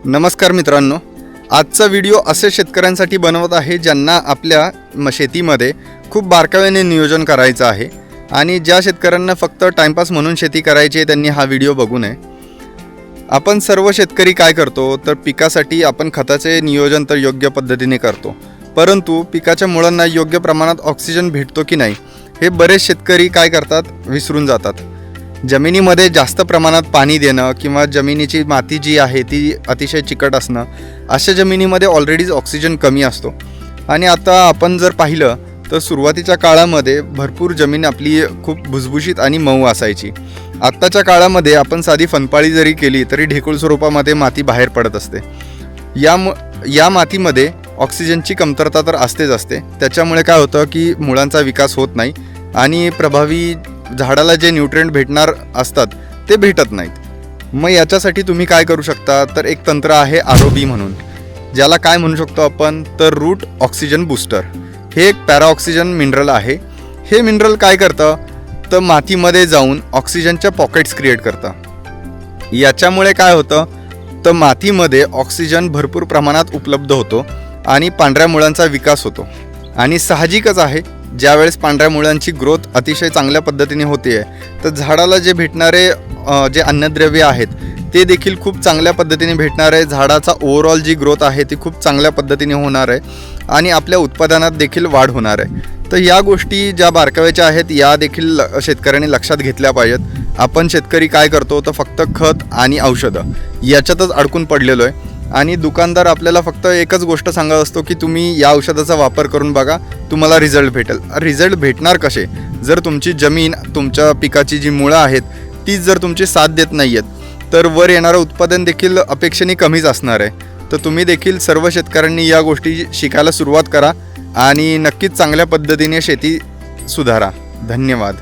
नमस्कार मित्रांनो, आजचा व्हिडिओ असे शेतकऱ्यांसाठी बनवत आहे ज्यांना आपल्या शेतीमध्ये खूप बारकाईने नियोजन करायचं आहे आणि ज्या शेतकऱ्यांना फक्त टाइमपास म्हणून शेती करायची आहे त्यांनी हा व्हिडिओ बघू नये. आपण सर्व शेतकरी काय करतो तर पिकासाठी आपण खताचे नियोजन तर योग्य पद्धतीने करतो, परंतु पिकाच्या मुळांना योग्य प्रमाणात ऑक्सिजन भेटतो की नाही हे बरेच शेतकरी काय करतात विसरून जातात. जमिनीमध्ये जास्त प्रमाणात पाणी देणं किंवा जमिनीची माती जी आहे ती अतिशय चिकट असणं, अशा जमिनीमध्ये ऑलरेडीच ऑक्सिजन कमी असतो. आणि आता आपण जर पाहिलं तर सुरुवातीच्या काळामध्ये भरपूर जमीन आपली खूप भुसभुशीत आणि मऊ असायची. आत्ताच्या काळामध्ये आपण साधी फनपाळी जरी केली तरी ढेकूळ स्वरूपामध्ये माती बाहेर पडत असते. या मातीमध्ये ऑक्सिजनची कमतरता तर असतेच असते. त्याच्यामुळे काय होतं की मुळांचा विकास होत नाही आणि प्रभावी झाडाला जे न्यूट्रिएंट भेटणार असतात ते भेटत नाहीत. मग याच्यासाठी तुम्ही काय करू शकता तर एक तंत्र आहे ROB म्हणून, ज्याला काय म्हणू शकतो आपण तर रूट ऑक्सिजन बूस्टर. हे एक पॅराऑक्सिजन मिनरल आहे. हे मिनरल काय करतं तर मातीमध्ये जाऊन ऑक्सिजनच्या पॉकेट्स क्रिएट करतं. याच्यामुळे काय होतं तर मातीमध्ये ऑक्सिजन भरपूर प्रमाणात उपलब्ध होतो आणि पांढऱ्या मुळांचा विकास होतो. आणि साहजिकच आहे, ज्यावेळेस पांढऱ्या मुळांची ग्रोथ अतिशय चांगल्या पद्धतीने होते तर झाडाला जे भेटणारे जे अन्नद्रव्य आहेत ते देखील खूप चांगल्या पद्धतीने भेटणार आहे. झाडाचा ओव्हरऑल जी ग्रोथ आहे ती खूप चांगल्या पद्धतीने होणार आहे आणि आपल्या उत्पादनात देखील वाढ होणार आहे. तर या गोष्टी ज्या बारकाव्याच्या आहेत या देखील शेतकऱ्यांनी लक्षात घेतल्या पाहिजेत. आपण शेतकरी काय करतो तर फक्त खत आणि औषधं याच्यातच अडकून पडलेलो आहे आणि दुकानदार आपल्याला फक्त एकच गोष्ट सांगत असतो की तुम्ही या औषधाचा वापर करून बघा, तुम्हाला रिझल्ट भेटेल. रिझल्ट भेटणार कसे जर तुमची जमीन, तुमच्या पिकाची जी मुळं आहेत तीच जर तुमची साथ देत नाही आहेत तर वर येणारं उत्पादन देखील अपेक्षेने कमीच असणार आहे. तर तुम्ही देखील सर्व शेतकऱ्यांनी या गोष्टी शिकायला सुरुवात करा आणि नक्कीच चांगल्या पद्धतीने शेती सुधारा. धन्यवाद.